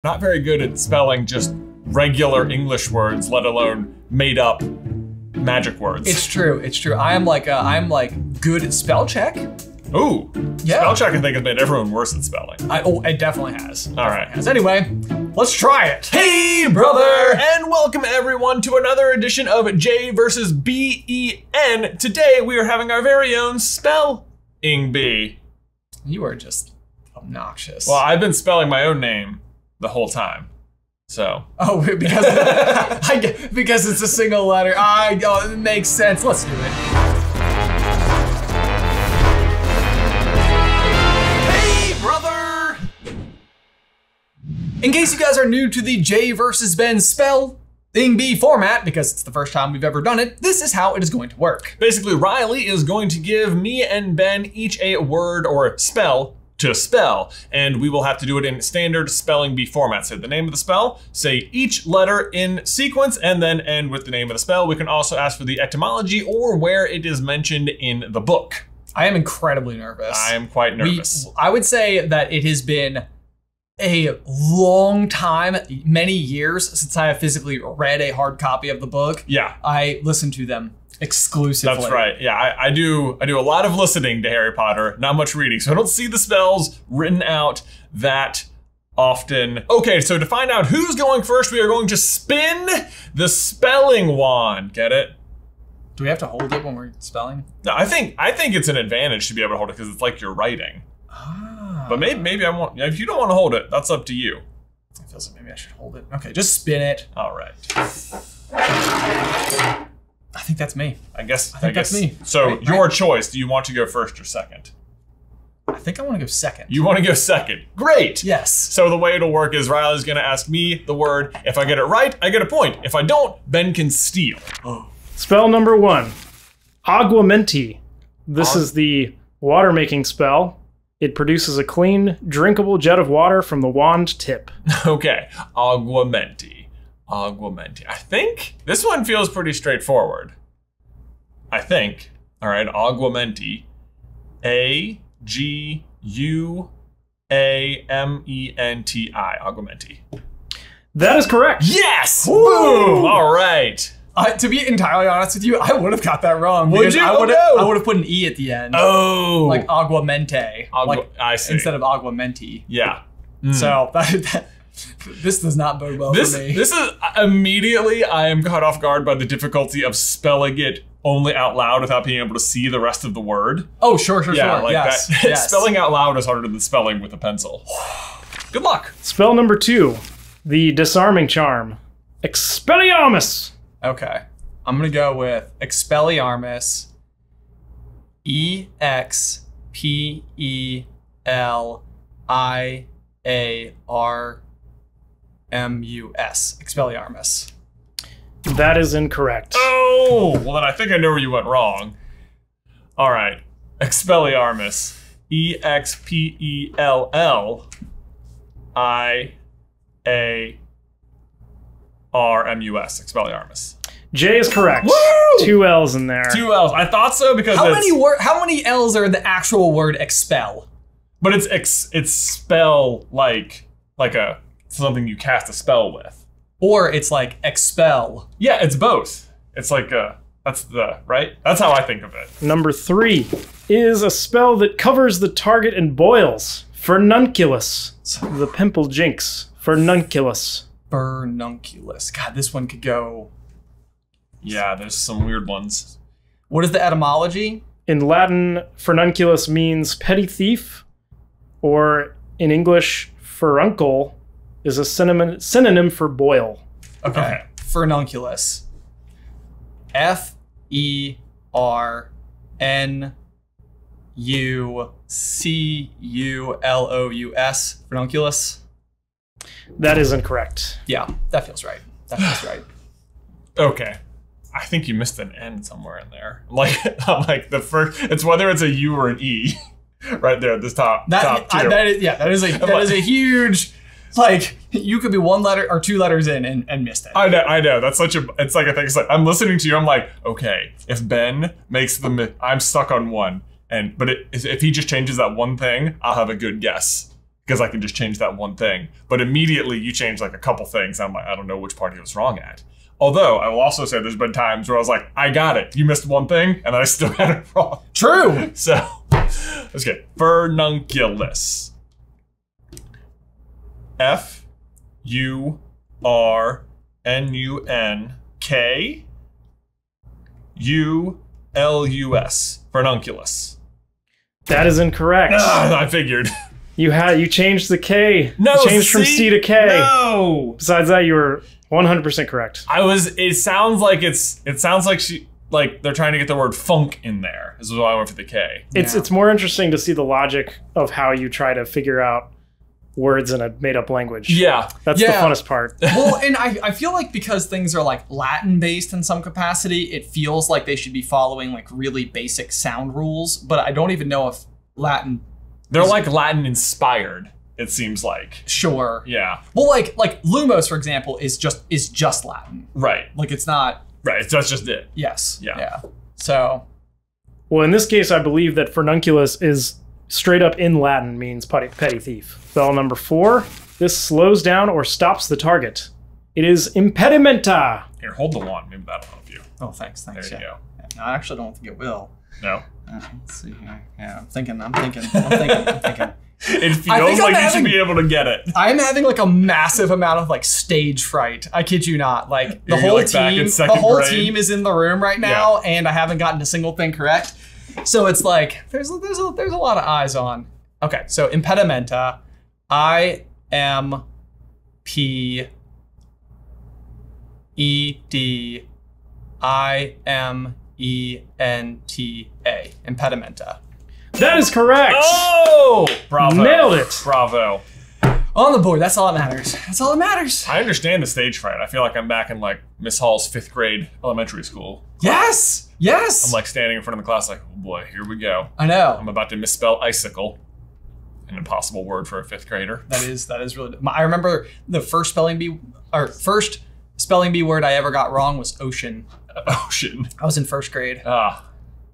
Not very good at spelling just regular English words, let alone made up magic words. It's true. It's true. I'm like good at spell check. Ooh, yeah. Spell check I think has made everyone worse at spelling. It definitely has. All right. Anyway, let's try it. Hey, brother, and welcome everyone to another edition of J versus B-E-N. Today we are having our very own spelling bee. You are just obnoxious. Well, I've been spelling my own name the whole time. So. Oh, because because it's a single letter. It makes sense. Let's do it. In case you guys are new to the J versus Ben spelling bee format, because it's the first time we've ever done it, this is how it is going to work. Basically, Riley is going to give me and Ben each a word or spell to spell, and we will have to do it in standard spelling bee format. Say the name of the spell, say each letter in sequence, and then end with the name of the spell. We can also ask for the etymology or where it is mentioned in the book. I am incredibly nervous. I am quite nervous. I would say that it has been a long time, many years since I have physically read a hard copy of the book. Yeah. I listen to them exclusively. That's right. Yeah, I do a lot of listening to Harry Potter, not much reading. So I don't see the spells written out that often. Okay, so to find out who's going first, we are going to spin the spelling wand. Get it? Do we have to hold it when we're spelling? No, I think it's an advantage to be able to hold it because it's like you're writing. But maybe I won't. If you don't want to hold it, that's up to you. I feel like maybe I should hold it. Okay, just spin it. All right. I think that's me. I guess that's me. So your choice. Do you want to go first or second? I think I want to go second. You want to go second. Great. Yes. So the way it'll work is Riley's going to ask me the word. If I get it right, I get a point. If I don't, Ben can steal. Oh. Spell number 1, Aguamenti. This is the water making spell. It produces a clean, drinkable jet of water from the wand tip. Okay, Aguamenti. Aguamenti. I think this one feels pretty straightforward. I think. All right, Aguamenti. A-G-U-A-M-E-N-T-I. Aguamenti. That is correct. Yes! Woo! Boom! All right. To be entirely honest with you, I would have got that wrong. Would you? I would have put an E at the end. Oh. Like Aguamente. I see. Instead of Aguamenti. Yeah. So this does not bode well for me. This is immediately I am caught off guard by the difficulty of spelling it only out loud without being able to see the rest of the word. Oh, sure. Like yes, that. Yes. Spelling out loud is harder than spelling with a pencil. Good luck. Spell number 2, the disarming charm, Expelliarmus. Okay, I'm gonna go with Expelliarmus. E-X-P-E-L-I-A-R-M-U-S. Expelliarmus. That is incorrect. Oh, well then I think I know where you went wrong. All right, Expelliarmus. E-X-P-E-L-L-I-A-R-M-U-S. Expelliarmus. J is correct. Woo! 2 L's in there. 2 L's. I thought so because how many L's are in the actual word expel? But it's spell like something you cast a spell with. Or it's like expel. Yeah, it's both. It's like that's right? That's how I think of it. Number 3 is a spell that covers the target in boils. Furnunculus. The pimple jinx. Furnunculus. Furnunculus. God, this one could go. Yeah, there's some weird ones. What is the etymology? In Latin, Furnunculus means petty thief, or in English, furuncle is a synonym for boil. Okay. Fernunculus. F-E-R-N-U-C-U-L-O-U-S. Fernunculus. That is incorrect. Yeah, that feels right. That feels right. Okay. I think you missed an N somewhere in there. I'm like the first. It's whether it's a U or an E, right there at this top. Top two. That is a huge. Like you could be 1 letter or 2 letters in and missed it. I know. That's such a. It's like a thing. It's like I'm listening to you. I'm like, okay, if Ben makes I'm stuck on 1, but if he just changes that one thing, I'll have a good guess. because I can just change that one thing. But immediately you change like a couple things. I'm like, I don't know which part he was wrong at. Although I will also say there's been times where I was like, I got it. You missed one thing, and I still had it wrong. True. So let's get Fernunculus. Furnunkulus. Fernunculus. That is incorrect. I figured. You changed the K. No, you changed from C to K. No. Besides that, you were 100% correct. It sounds like they're trying to get the word funk in there. This is why I went for the K. It's more interesting to see the logic of how you try to figure out words in a made-up language. Yeah. That's the funnest part. Well, and I feel like because things are like Latin-based in some capacity, it feels like they should be following like really basic sound rules, but I don't even know if Latin... They're like Latin-inspired, it seems like. Sure. Yeah. Well, like Lumos, for example, is just Latin. Right. Like it's not... Right, that's just it. Yes. Yeah. So... Well, in this case, I believe that Furnunculus is straight up in Latin means petty thief. Spell number 4. This slows down or stops the target. It is Impedimenta. Here, hold the wand. Maybe that'll help you. Oh, thanks. There you go. Yeah, no, I actually don't think it will. No? Let's see here. Yeah, I'm thinking. It feels like you should be able to get it. I'm having like a massive amount of like stage fright. I kid you not. Like the whole team is in the room right now, and I haven't gotten a single thing correct. So it's like there's a lot of eyes on. Okay, so Impedimenta, Impedimenta. Impedimenta. That is correct. Oh, bravo! Nailed it. Bravo. On the board. That's all that matters. That's all that matters. I understand the stage fright. I feel like I'm back in like Miss Hall's 5th grade elementary school. Yes. Yes. I'm like standing in front of the class like, oh boy, here we go. I know. I'm about to misspell icicle. An impossible word for a 5th grader. That is really. I remember the first spelling bee word I ever got wrong was ocean. Ocean. I was in 1st grade.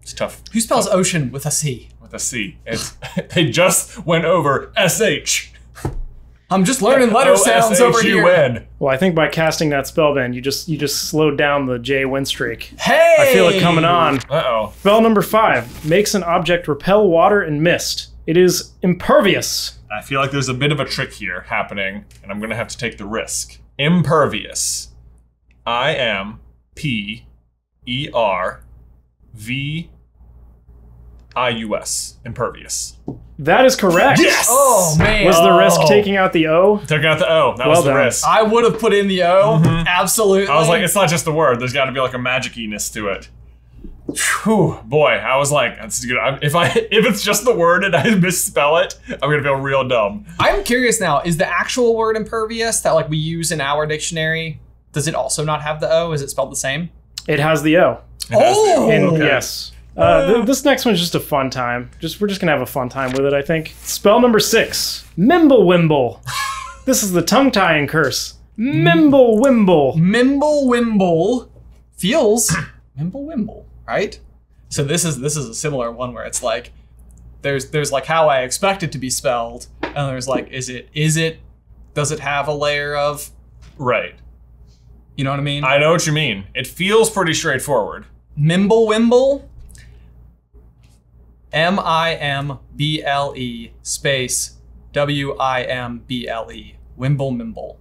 It's tough. Who spells ocean with a C? With a C. They just went over SH. I'm just learning letter sounds over here. Well, I think by casting that spellband, you just slowed down the J win streak. Hey! I feel it coming on. Uh-oh. Spell number 5 makes an object repel water and mist. It is impervious. I feel like there's a bit of a trick here happening, and I'm gonna have to take the risk. Impervious. IMPERVIUS. Impervious. That is correct. Yes! Oh, man. Was the risk taking out the O? Took out the O. That was the risk. I would have put in the O. Absolutely. I was like, it's not just the word. There's got to be like a magic-iness to it. Whew, boy, I was like, that's good. If it's just the word and I misspell it, I'm gonna feel real dumb. I'm curious now. Is the actual word impervious that like we use in our dictionary? Does it also not have the O? Is it spelled the same? It has the O. Okay. Yes. This next one's just a fun time. We're just gonna have a fun time with it, I think. Spell number 6. Mimblewimble. This is the tongue-tying curse. Mimblewimble. Mimblewimble feels Mimblewimble, right? So this is a similar one where it's like there's like how I expect it to be spelled, and there's like does it have a layer of Right. You know what I mean? I know what you mean. It feels pretty straightforward. Mimblewimble. MIMBLE space WIMBLE. Wimble.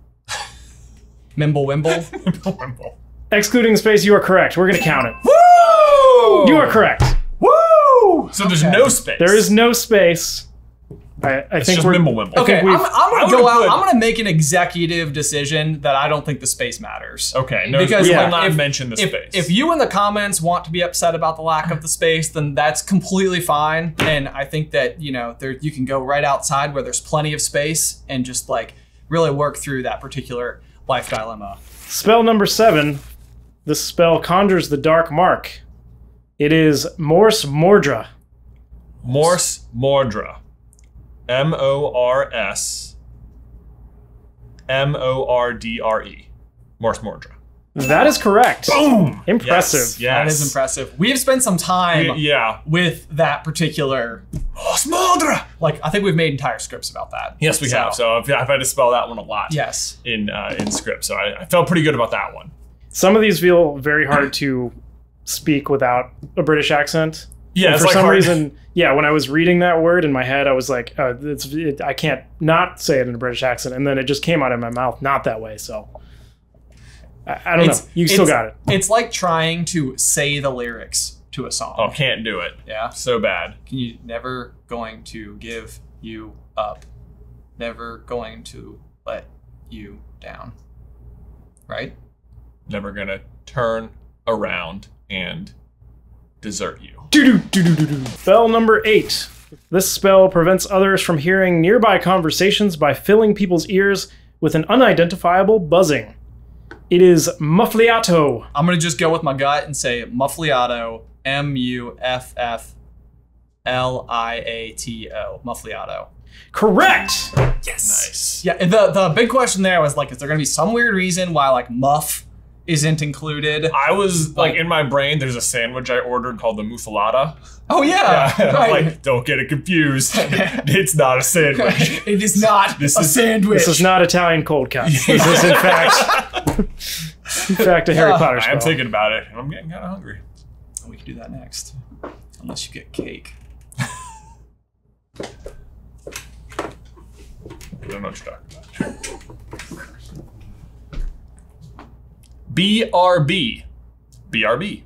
Mimblewimble. Mimblewimble. Excluding space, you are correct. We're gonna count it. Woo! You are correct. Woo! So there's no space. There is no space. I think just we're Mimblewimble. Okay, I'm gonna go out. I'm gonna make an executive decision that I don't think the space matters. Okay, no, because we will not mention the space. If you in the comments want to be upset about the lack of the space, then that's completely fine. And I think that you can go right outside where there's plenty of space and just like really work through that particular life dilemma. Spell number 7. This spell conjures the dark mark. It is Morsmordre. Morsmordre. MORSMORDRE. Morsmordre. That is correct. Boom! Impressive. Yes. That is impressive. We've spent some time with that particular Morsmordre. like, I think we've made entire scripts about that. Yes, we have. So I've had to spell that one a lot. Yes. In script. So I felt pretty good about that one. Some of these feel very hard to speak without a British accent. Yeah, and it's for like some hard. reason, yeah, when I was reading that word in my head, I was like, I can't not say it in a British accent. And then it just came out of my mouth not that way. So I don't know. You still got it. It's like trying to say the lyrics to a song. Oh, can't do it. Yeah. So bad. Can you never going to give you up? Never going to let you down. Right? Never gonna turn around and desert you. Spell number 8. This spell prevents others from hearing nearby conversations by filling people's ears with an unidentifiable buzzing. It is Muffliato. I'm going to just go with my gut and say Muffliato, M-U-F-F-L-I-A-T-O. Muffliato. Correct! Yes. Nice. Yeah, the big question there was like, is there going to be some weird reason why like muff isn't included? I was like, in my brain, there's a sandwich I ordered called the Muffliata. Oh yeah, I'm right. like, don't get it confused. It's not a sandwich. It is not a sandwich. This is not Italian cold cuts. This is in fact a Harry Potter spell. I'm thinking about it, and I'm getting kind of hungry. We can do that next, unless you get cake. I don't know what you're talking about. BRB. BRB.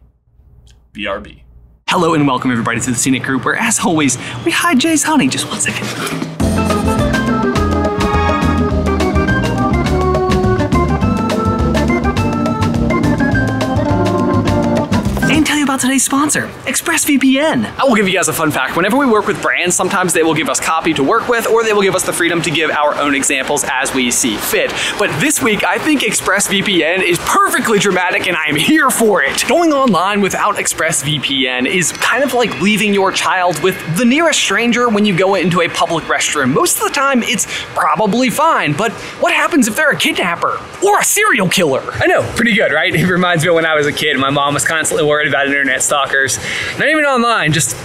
BRB. Hello and welcome everybody to the Scenic Group, where as always, we hide Jay's honey. Just 1 second. And tell you about today's sponsor, ExpressVPN. I will give you guys a fun fact. Whenever we work with brands, sometimes they will give us copy to work with, or they will give us the freedom to give our own examples as we see fit. But this week, I think ExpressVPN is perfectly dramatic, and I am here for it. Going online without ExpressVPN is kind of like leaving your child with the nearest stranger when you go into a public restroom. Most of the time, it's probably fine, but what happens if they're a kidnapper or a serial killer? I know, pretty good, right? It reminds me of when I was a kid. My mom was constantly worried about internet stalkers. Not even online, just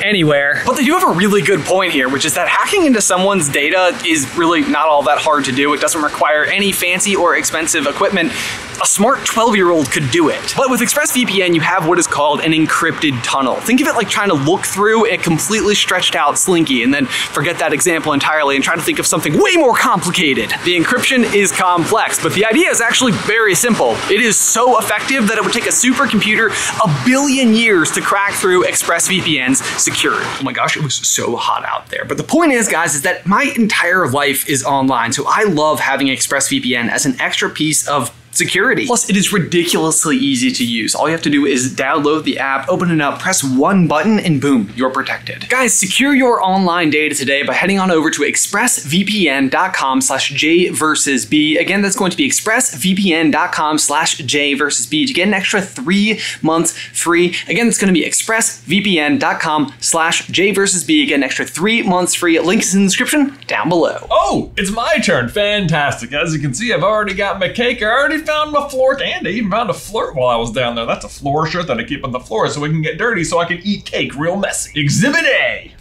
anywhere. But they do have a really good point here, which is that hacking into someone's data is really not all that hard to do. It doesn't require any fancy or expensive equipment. A smart 12-year-old could do it. But with ExpressVPN, you have what is called an encrypted tunnel. Think of it like trying to look through a completely stretched out Slinky, and then forget that example entirely and try to think of something way more complicated. The encryption is complex, but the idea is actually very simple. It is so effective that it would take a supercomputer 1 billion years to crack through ExpressVPN's security. Oh my gosh, it was so hot out there. But the point is, guys, is that my entire life is online, so I love having ExpressVPN as an extra piece of security. Plus, it is ridiculously easy to use. All you have to do is download the app, open it up, press one button, and boom, you're protected. Guys, secure your online data today by heading on over to expressvpn.com/J-versus-B. Again, that's going to be expressvpn.com/J-versus-B to get an extra 3 months free. Again, it's going to be expressvpn.com/J-versus-B. Get an extra 3 months free. Link is in the description down below. Oh, it's my turn. Fantastic. As you can see, I've already got my cake. I already found my floor, and I even found a flirt while I was down there. That's a floor shirt that I keep on the floor so it can get dirty so I can eat cake real messy. Exhibit A.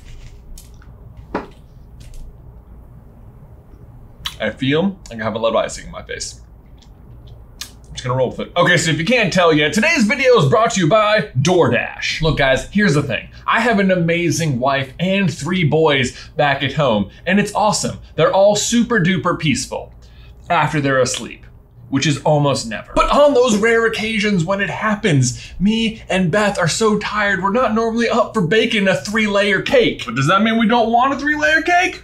I feel like I have a lot of icing in my face. I'm just gonna roll with it. Okay, so if you can't tell yet, today's video is brought to you by DoorDash. Look guys, here's the thing. I have an amazing wife and 3 boys back at home, and it's awesome. They're all super duper peaceful after they're asleep, which is almost never. But on those rare occasions when it happens, me and Beth are so tired we're not normally up for baking a 3-layer cake. But does that mean we don't want a 3-layer cake?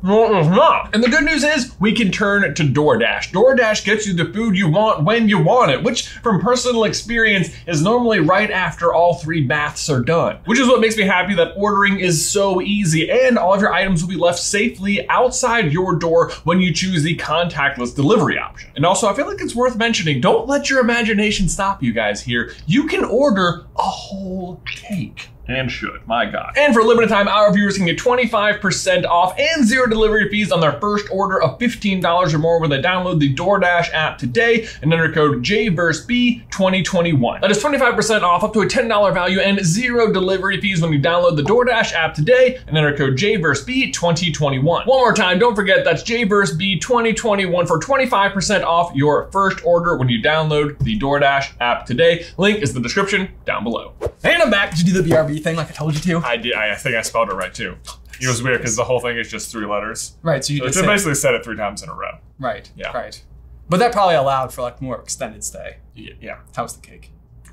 No, it's not. And the good news is we can turn to DoorDash. DoorDash gets you the food you want when you want it, which from personal experience is normally right after all 3 baths are done. Which is what makes me happy that ordering is so easy and all of your items will be left safely outside your door when you choose the contactless delivery option. And also I feel like it's worth mentioning, don't let your imagination stop you guys here. You can order a whole cake. And should, my God. And for a limited time, our viewers can get 25% off and 0 delivery fees on their first order of $15 or more when they download the DoorDash app today and enter code JVerseB2021. That is 25% off up to a $10 value and 0 delivery fees when you download the DoorDash app today and enter code JVerseB2021. One more time, don't forget that's JVerseB2021 for 25% off your first order when you download the DoorDash app today. Link is in the description down below. And I'm back. Did you do the BRB thing like I told you to? I did. I think I spelled it right too. It was weird because the whole thing is just 3 letters. Right, so you just basically said it 3 times in a row. Right, yeah. Right. But that probably allowed for like more extended stay. Yeah. How was the cake? It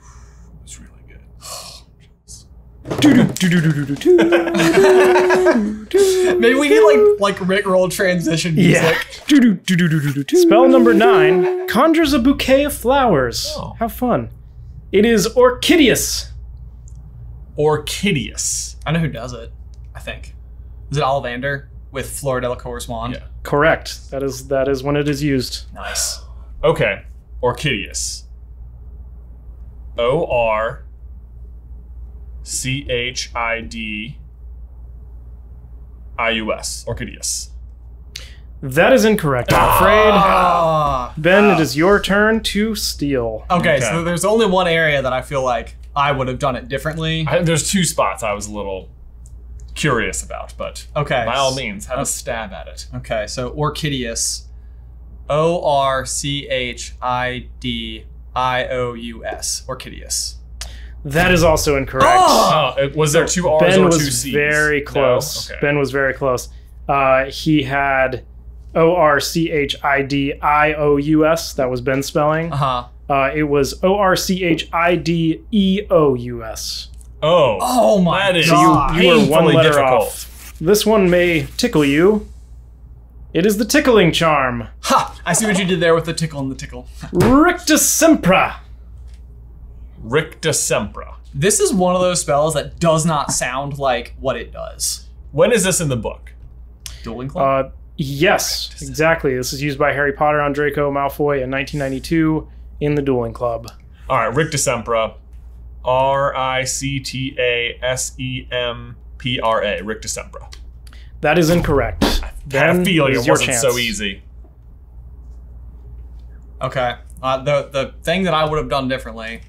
was really good. Maybe we need like Rickroll transition music. Yeah. Spell number 9 conjures a bouquet of flowers. Oh. How fun. It is Orchideus. Orchideus. I know who does it, I think. Is it Ollivander with Fleur Delacour's wand? Yeah. Correct. That is when it is used. Nice. Okay. Orchideus. O-R-C-H-I-D-I-U-S. Orchideus. That is incorrect, I'm afraid. Ben, Wow. it is your turn to steal. Okay, so there's only one area that I feel like I would have done it differently. There's 2 spots I was a little curious about, but Okay. by all means, have a stab at it. Okay, so Orchideus. O-R-C-H-I-D-I-O-U-S. Orchideus. That is also incorrect. Oh, was there 2 R's Ben or 2 was C's? very close. No? Okay. Ben was very close. He had O-R-C-H-I-D-I-O-U-S. That was Ben's spelling. It was O-R-C-H-I-D-E-O-U-S. Oh my that is God. You were one painfully letter difficult. off. This one may tickle you. It is the tickling charm. Ha! I see what you did there with the tickle and the tickle. Rictasempra. Rictasempra. This is one of those spells that does not sound like what it does. When is this in the book? Dueling Club? Yes, exactly. This is used by Harry Potter on Draco Malfoy in 1992 in the Dueling Club. All right, Rictasempra. R-I-C-T-A-S-E-M-P-R-A. Rictasempra. That is incorrect. I had a feeling it wasn't chance. so easy. Okay. The thing that I would have done differently,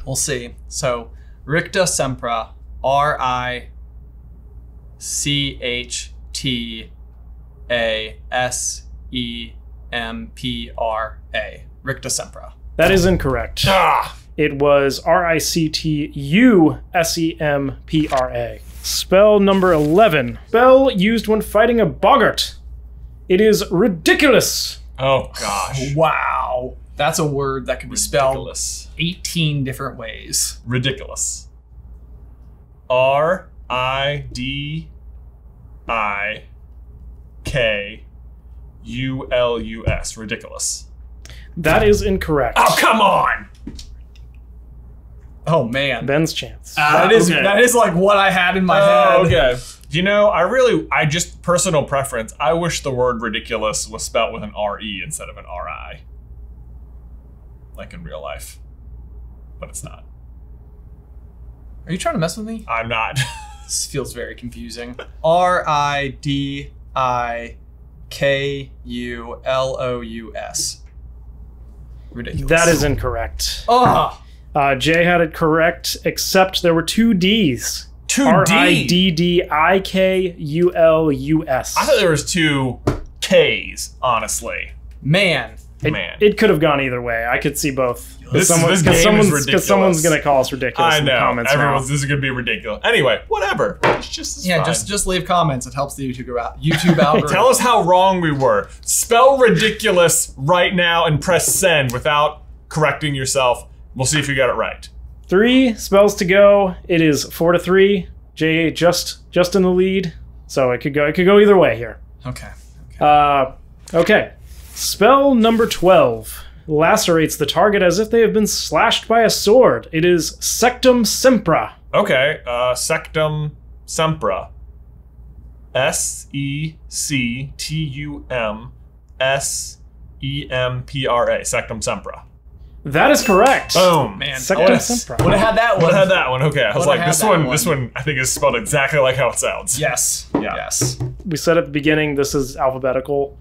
we'll see. So, Rictasempra, R-I-C-H-T-A-S-E-M-P-R-A. Rictasempra. That is incorrect. It was R-I-C-T-U-S-E-M-P-R-A. Spell number 11. Spell used when fighting a boggart. It is ridiculous. Oh, gosh. Wow. That's a word that can be spelled Ridiculous. 18 different ways. Ridiculous. R-I-D-I-K-U-L-U-S. Ridiculous. That is incorrect. Oh, come on! Oh, man. Ben's chance. That is like what I had in my head. Okay. You know, I just, personal preference, I wish the word ridiculous was spelled with an R-E instead of an R-I. Like in real life. But it's not. Are you trying to mess with me? I'm not. This feels very confusing. R-I-D-I-K-U-L-O-U-S. Ridiculous. That is incorrect. Oh! Jay had it correct, except there were 2 D's. 2 D? R-I-D-D-I-K-U-L-U-S. I thought there was 2 K's, honestly. Man. It could have gone either way. I could see both. This game is ridiculous. Because someone's going to call us ridiculous I in the know. comments now. This is going to be ridiculous. Anyway, whatever. It's just fine. just leave comments. It helps the YouTube algorithm. Tell us how wrong we were. Spell ridiculous right now and press send without correcting yourself. We'll see if you got it right. 3 spells to go. It is 4-3. Jay just in the lead. So it could go either way here. Okay. Okay. Spell number 12. Lacerates the target as if they have been slashed by a sword. It is Sectumsempra. Okay, Sectumsempra. S-E-C-T-U-M-S-E-M-P-R-A. Sectumsempra. That is correct. Boom. Man, Sectumsempra. would have had that one. Would have had that one. Okay, I was Would've like, had this one, I think is spelled exactly like how it sounds. Yes. Yeah. Yes. We said at the beginning this is alphabetical,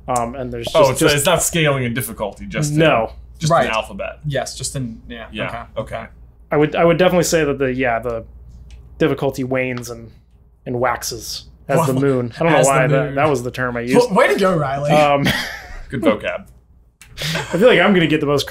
and there's just, it's not scaling in difficulty. Just no. Just Right. an alphabet. Yes. Just in. Yeah. Yeah. Okay. I would definitely say that the difficulty wanes and waxes as the moon. I don't know As the why moon. that was the term I used. Way to go, Riley. Good vocab. I feel like I'm gonna get the most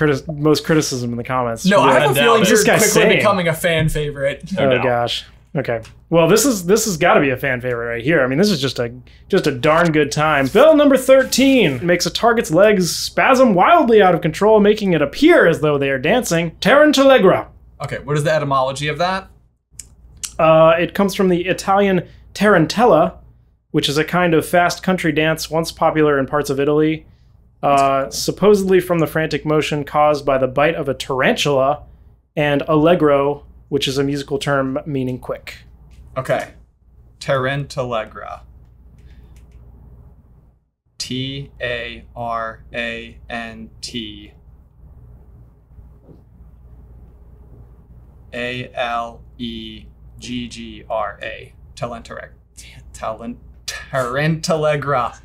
criticism in the comments. no, I have a feeling This you're guy's quickly saying. becoming a fan favorite. No Oh doubt. gosh. Okay. Well, this has got to be a fan favorite right here. I mean, this is just a darn good time. Spell number 13 makes a target's legs spasm wildly out of control, making it appear as though they are dancing. Tarantallegra. Okay, what is the etymology of that? It comes from the Italian tarantella, which is a kind of fast country dance once popular in parts of Italy. Supposedly from the frantic motion caused by the bite of a tarantula, and allegro, which is a musical term meaning quick. Okay. Tarantallegra. Tarant. Alleggra. Tarantallegra.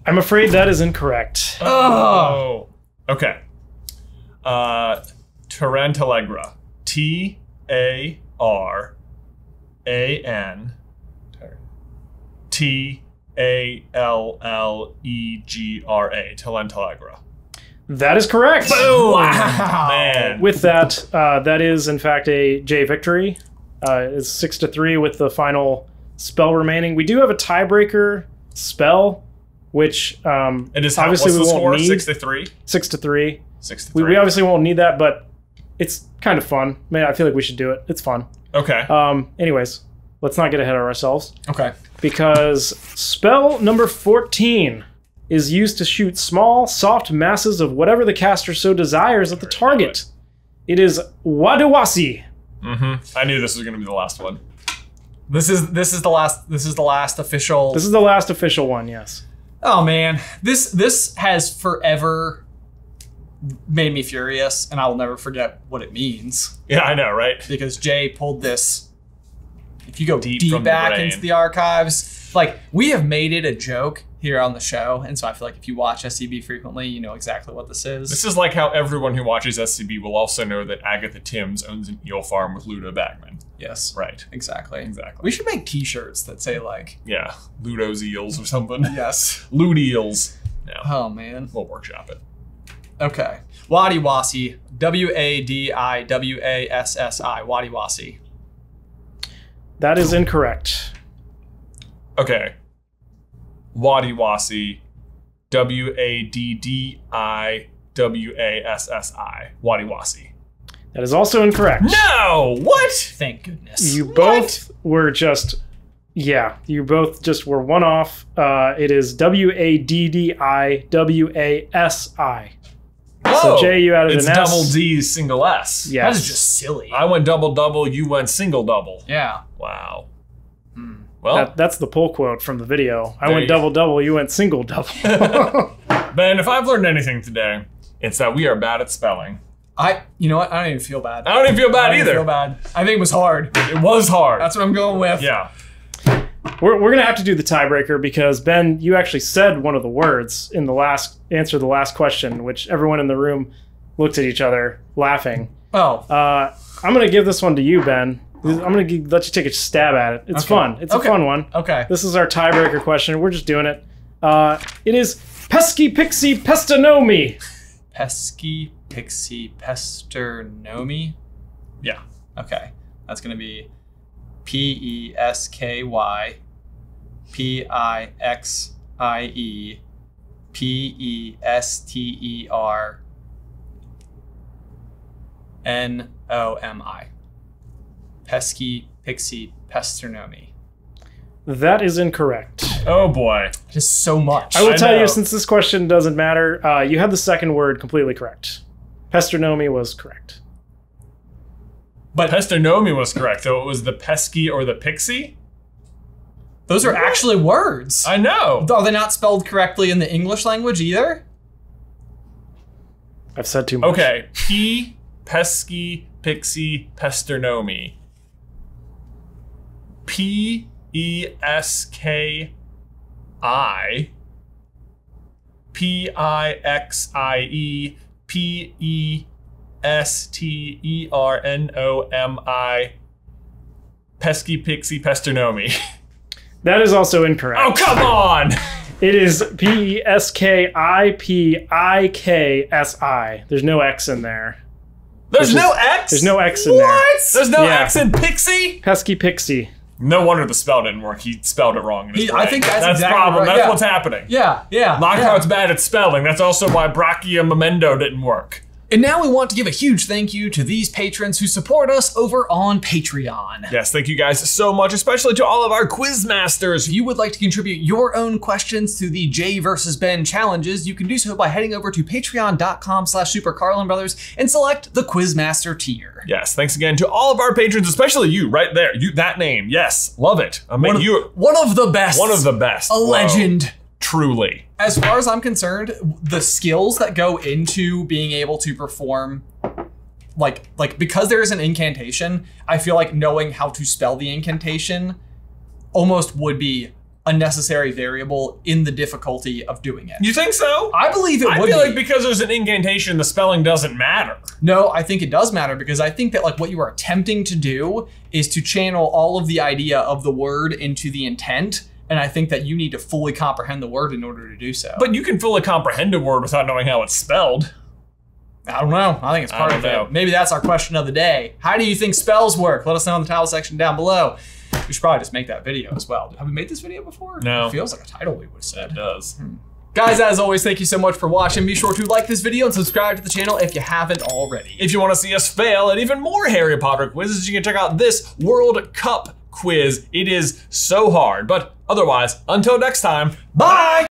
I'm afraid that is incorrect. Oh. Okay. Tarantallegra. Tarantallegra. Tarantallegra. That is correct. Boom! Wow. Man. With that, that is in fact a J victory. It's 6-3 with the final spell remaining. We do have a tiebreaker spell, which It is obviously what's we the won't score? need. 6-3? 6-3. 6-3. We obviously won't need that, but it's kind of fun. Man, I feel like we should do it. It's fun. Okay. Anyways, let's not get ahead of ourselves, Okay. because spell number 14 is used to shoot small, soft masses of whatever the caster so desires at the target. It is Wadawasi. I knew this was going to be the last one. This is the last official. This is the last official one, yes. Oh man, this has forever made me furious, and I will never forget what it means. Yeah, I know, right? Because Jay pulled this. If you go Deep deep from the back brain. into the archives, like we have made it a joke here on the show, and so I feel like if you watch SCB frequently, you know exactly what this is. This is like how everyone who watches SCB will also know that Agatha Timms owns an eel farm with Ludo Bagman. Yes, Right. exactly. Exactly. We should make T-shirts that say like, Yeah. Ludo's eels or something. yes. Lude eels. Yeah. Oh man. We'll workshop it. Okay. Wadiwasi. Wadiwassi. Wadiwasi. That is incorrect. Okay. Wadiwasi. Waddwassi. Wadiwasi. That is also incorrect. No! What? Thank goodness. You both were just, you both just were one off. It is Waddiwasi. So Jay, you added it's an S. double D, single S. Yes. That is just silly. I went double, you went single. Yeah. Wow. Well, That's the pull quote from the video. I There went you go. double, you went single. Ben, if I've learned anything today, it's that we are bad at spelling. You know what? I don't even feel bad. I don't even feel I bad don't even either. feel bad. I think it was hard. It was hard. That's what I'm going with. Yeah. We're going to have to do the tiebreaker because, Ben, you actually said one of the words in the last answer to the last question, which everyone in the room looked at each other laughing. Oh. I'm going to give this one to you, Ben. I'm going to let you take a stab at it. It's fun. It's a fun one. Okay. This is our tiebreaker question. We're just doing it. It is Pesky Pixie Pestanomi. Pesky Pixie Pesternomi. Yeah. Okay. That's going to be Pesky Pixie Pesternomi. Pesky Pixie Pesternomi. That is incorrect. Oh boy. Just so much. I will tell know. you, since this question doesn't matter, you had the second word completely correct. Pesternomi was correct. But Pesternomi was correct, though. It was the pesky or the pixie? Those are actually words. I know. Are they not spelled correctly in the English language either? I've said too much. Okay. P, pesky, pixie, pesternomi. P-E-S-K-I. P-I-X-I-E. P-E-S-T-E-R-N-O-M-I. Pesky, pixie, pesternomi. That is also incorrect. Oh, come on! It is P-E-S-K-I-P-I-K-S-I. There's no X in there. There's no X? There's no X in there. What? There's no X in pixie? Pesky pixie. No wonder the spell didn't work. He spelled it wrong. I think that's exactly the problem. Right. That's what's happening. Yeah. Lockhart's bad at spelling. That's also why Brachia Memento didn't work. And now we want to give a huge thank you to these patrons who support us over on Patreon. Yes, thank you guys so much, especially to all of our quiz masters. If you would like to contribute your own questions to the Jay versus Ben challenges, you can do so by heading over to patreon.com/SuperCarlinBrothers and select the Quizmaster tier. Yes, thanks again to all of our patrons, especially you right there. That name. Yes, love it. One of the best. One of the best. A legend. Truly. As far as I'm concerned, the skills that go into being able to perform, like because there is an incantation, I feel like knowing how to spell the incantation almost would be a necessary variable in the difficulty of doing it. You think so? I believe it would be. I feel like because there's an incantation, the spelling doesn't matter. No, I think it does matter because I think that like what you are attempting to do is to channel all of the idea of the word into the intent. And I think that you need to fully comprehend the word in order to do so. But you can fully comprehend a word without knowing how it's spelled. I don't know. I think it's part of it. Maybe that's our question of the day. How do you think spells work? Let us know in the title section down below. We should probably just make that video as well. Have we made this video before? No. It feels like a title we would have said. It does. Guys, as always, thank you so much for watching. Be sure to like this video and subscribe to the channel if you haven't already. If you want to see us fail at even more Harry Potter quizzes, you can check out this World Cup quiz. It is so hard, but otherwise, until next time, bye!